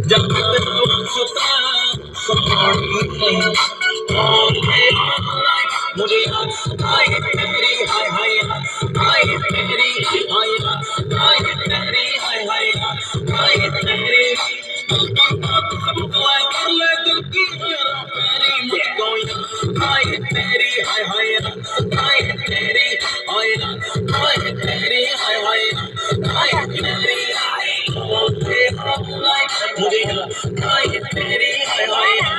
जब तक सुता मुझे आए तेरी हाय हाय आए तेरी हाय आए तेरी हाय हाय आए तेरी कर ले दिल की तेरी मुझको आए तेरी हाय हाय आए तेरी हाय आए तेरी हाय हाय आए तेरी मुझे आए तेरी हाय हाय